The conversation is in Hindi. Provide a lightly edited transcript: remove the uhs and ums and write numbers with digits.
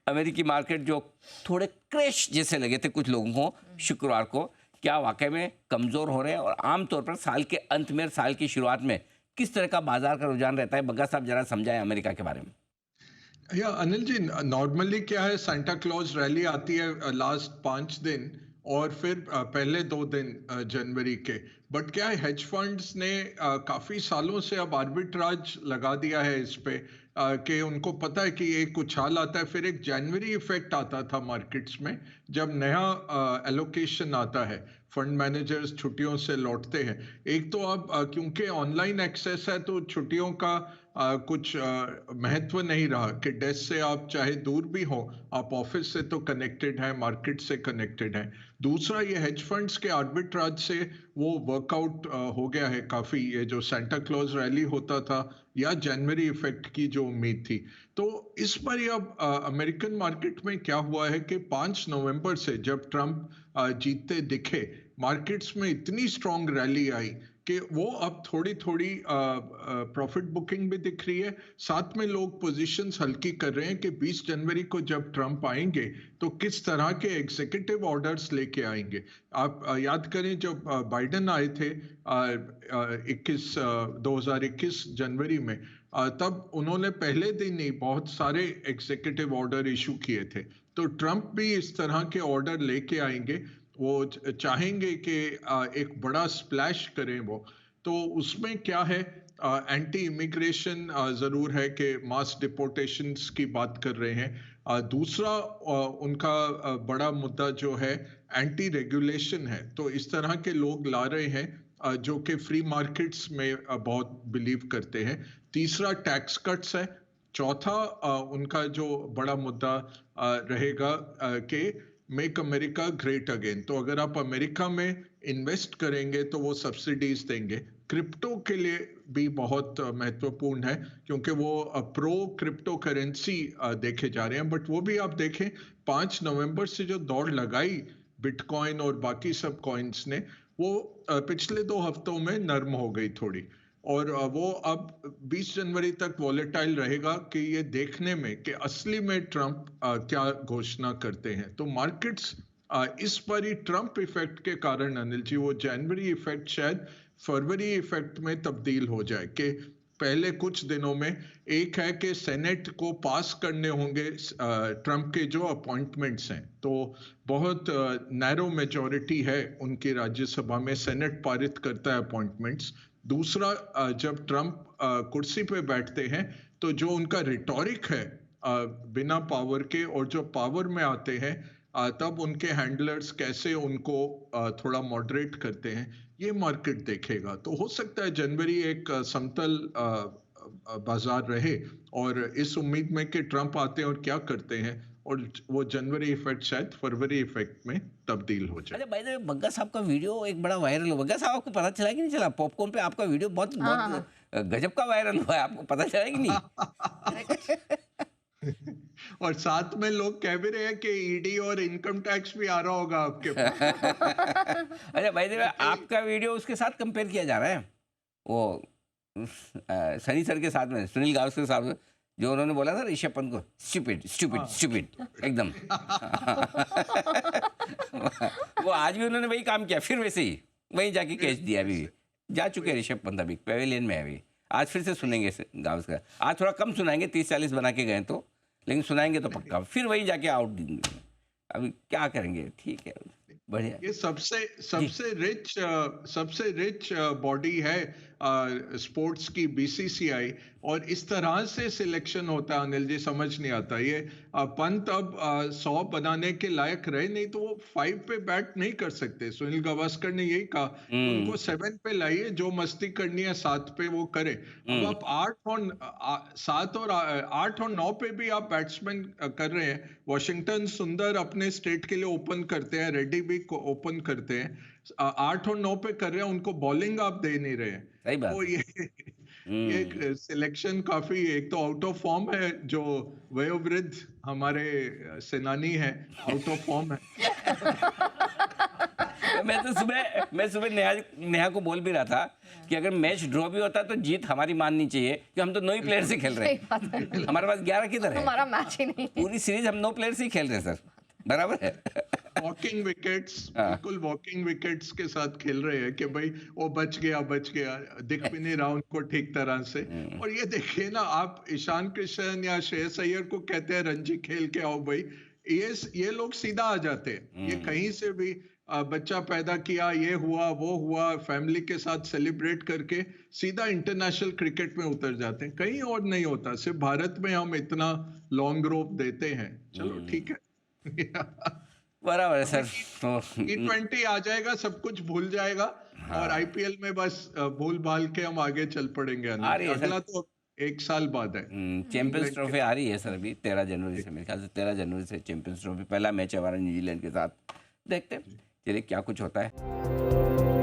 अमेरिकी मार्केट जो थोड़े क्रैश जैसे लगे थे कुछ लोगों को शुक्रवार को, क्या वाकई में कमज़ोर हो रहे हैं? और आमतौर पर साल के अंत में, साल की शुरुआत में किस तरह का बाजार का रुझान रहता है? बग्गा साहब ज़रा समझाएं अमेरिका के बारे में। या अनिल जी, नॉर्मली क्या है, सांता क्लॉज रैली आती है लास्ट 5 दिन और फिर पहले 2 दिन जनवरी के। बट क्या है, हेज फंड्स ने काफी सालों से अब आर्बिट्राज लगा दिया है इस पे, कि उनको पता है कि एक उछाल आता है, फिर एक जनवरी इफेक्ट आता था मार्केट्स में जब नया एलोकेशन आता है, फंड मैनेजर्स छुट्टियों से लौटते हैं। एक तो अब क्योंकि ऑनलाइन एक्सेस है तो छुट्टियों का कुछ महत्व नहीं रहा कि डेस्क से आप चाहे दूर भी हो, आप ऑफिस से तो कनेक्टेड हैं, मार्केट से कनेक्टेड हैं। दूसरा, ये हेज फंड्स के आर्बिट्राज से वो वर्कआउट हो गया है काफी, ये जो सांता क्लॉज रैली होता था या जनवरी इफेक्ट की जो उम्मीद थी। तो इस बार अब अमेरिकन मार्केट में क्या हुआ है कि 5 नवंबर से जब ट्रंप जीतते दिखे, मार्केट्स में इतनी स्ट्रांग रैली आई कि वो अब थोड़ी थोड़ी प्रॉफिट बुकिंग भी दिख रही है। साथ में लोग पोजीशंस हल्की कर रहे हैं कि 20 जनवरी को जब ट्रंप आएंगे तो किस तरह के एग्जीक्यूटिव ऑर्डर्स लेके आएंगे। आप याद करें जब बाइडेन आए थे 2021 जनवरी में, तब उन्होंने पहले दिन ही बहुत सारे एग्जीक्यूटिव ऑर्डर इशू किए थे। तो ट्रंप भी इस तरह के ऑर्डर लेके आएंगे। वो चाहेंगे कि एक बड़ा स्प्लैश करें वो। तो उसमें क्या है, एंटी इमिग्रेशन जरूर है कि मास डिपोर्टेशंस की बात कर रहे हैं। दूसरा उनका बड़ा मुद्दा जो है एंटी रेगुलेशन है। तो इस तरह के लोग ला रहे हैं जो कि फ्री मार्केट्स में बहुत बिलीव करते हैं। तीसरा टैक्स कट्स है। चौथा उनका जो बड़ा मुद्दा रहेगा कि मेक अमेरिका ग्रेट अगेन। तो अगर आप अमेरिका में इन्वेस्ट करेंगे तो वो सब्सिडीज देंगे। क्रिप्टो के लिए भी बहुत महत्वपूर्ण है क्योंकि वो प्रो क्रिप्टो करेंसी देखे जा रहे हैं। बट वो भी आप देखें, 5 नवंबर से जो दौड़ लगाई बिटकॉइन और बाकी सब कॉइन्स ने, वो पिछले 2 हफ्तों में नर्म हो गई थोड़ी। और वो अब 20 जनवरी तक वॉलेटाइल रहेगा कि ये देखने में कि असली में ट्रंप क्या घोषणा करते हैं। तो मार्केट्स इस बार ही ट्रंप इफेक्ट के कारण अनिल जी, वो जनवरी इफेक्ट शायद फरवरी इफेक्ट में तब्दील हो जाए कि पहले कुछ दिनों में, एक है कि सेनेट को पास करने होंगे ट्रंप के जो अपॉइंटमेंट्स हैं। तो बहुत नैरो मेजॉरिटी है उनकी राज्यसभा में, सेनेट पारित करता है अपॉइंटमेंट्स। दूसरा, जब ट्रंप कुर्सी पे बैठते हैं तो जो उनका रिटोरिक है बिना पावर के, और जो पावर में आते हैं तब उनके हैंडलर्स कैसे उनको थोड़ा मॉडरेट करते हैं, ये मार्केट देखेगा। तो हो सकता है जनवरी एक समतल बाजार रहे, और इस उम्मीद में कि ट्रंप आते हैं और क्या करते हैं, और वो जनवरी इफेक्ट शायद फरवरी इफेक्ट में तब्दील हो जाए। अच्छा, बाय द वे, बग्गा साहब का वीडियो एक बड़ा वायरल हुआ। बग्गा साहब, आपको पता चला कि नहीं चला? पॉपकॉर्न पे आपका वीडियो बहुत हाँ, हाँ, बहुत हाँ। गजब का वायरल हुआ है। आपको पता चला कि नहीं? करेक्ट। और साथ में लोग कह भी रहे हैं कि ईडी और इनकम टैक्स भी आ रहा होगा आपके पास। अच्छा, बाय द वे, कि आपका वीडियो उसके साथ कंपेयर किया जा रहा है, वो सनी सर के साथ में, सुनील गावस्कर के साथ में, जो उन्होंने बोला था ऋषभ पंत को, स्टूपिड स्टूपिड हाँ। स्टूपिड एकदम। वो आज भी उन्होंने वही काम किया, फिर वैसे ही वहीं जाके कैच दिया। अभी भी जा चुके हैं ऋषभ पंत, अभी पेवेलियन में है। अभी आज फिर से सुनेंगे गावस्कर। आज थोड़ा कम सुनाएंगे, 30-40 बना के गए तो, लेकिन सुनाएंगे तो पक्का। फिर वहीं जाके आउट देंगे। अभी क्या करेंगे, ठीक है, बढ़िया ये सबसे जी। सबसे रिच बॉडी है स्पोर्ट्स की, बीसीसीआई। और इस तरह से सिलेक्शन होता है अनिल जी, समझ नहीं आता। ये पंत अब 100 बनाने के लायक रहे नहीं तो वो 5 पे बैट नहीं कर सकते। सुनील गावस्कर ने यही कहा कि हम्म उनको 7 पे लाइए, जो मस्ती करनी है 7 पे वो करे। अब हम्म आप 7 और 8 और 9 पे भी आप बैट्समैन कर रहे हैं। वॉशिंगटन सुंदर अपने स्टेट के लिए ओपन करते हैं, रेड्डी भी ओपन करते हैं। 8 और 9 पे कर रहे हैं, उनको बॉलिंग आप दे नहीं रहे हैं। सही तो बात है। हम्म ये सिलेक्शन काफी, एक तो आउट ऑफ फॉर्म है, जो वयोवृद्ध हमारे सेनानी है, आउट ऑफ फॉर्म है। मैं सुबह नेहा को बोल भी रहा था कि अगर मैच ड्रॉ भी होता तो जीत हमारी माननी चाहिए कि हम तो 9 ही प्लेयर से खेल रहे हैं, हमारे पास 11 किधर है, हमारा मैच ही नहीं है। पूरी सीरीज हम 9 प्लेयर से ही खेल रहे हैं सर, बराबर है। वॉकिंग विकेट्स, बिल्कुल वॉकिंग विकेट्स के साथ खेल रहे हैं कि भाई वो बच गया, दिख भी नहीं रहा उनको ठीक तरह से। और ये देखिए ना, आप ईशान किशन या श्रेयस अय्यर को कहते हैं रणजी खेल के आओ भाई, ये लोग सीधा आ जाते हैं। ये कहीं से भी बच्चा पैदा किया, ये हुआ वो हुआ, फैमिली के साथ सेलिब्रेट करके सीधा इंटरनेशनल क्रिकेट में उतर जाते हैं। कहीं और नहीं होता, सिर्फ भारत में हम इतना लॉन्ग रोप देते हैं। चलो ठीक है। बराबर है सर। तो T20 आ जाएगा, सब कुछ भूल जाएगा। और आईपीएल में बस भूल भाल के हम आगे चल पड़ेंगे। अगला तो 1 साल बाद है। चैंपियंस ट्रॉफी आ रही है सर अभी 13 जनवरी से, मेरे ख्याल से 13 जनवरी से चैंपियंस ट्रॉफी पहला मैच है हमारा न्यूजीलैंड के साथ। देखते हैं चलिए क्या कुछ होता है।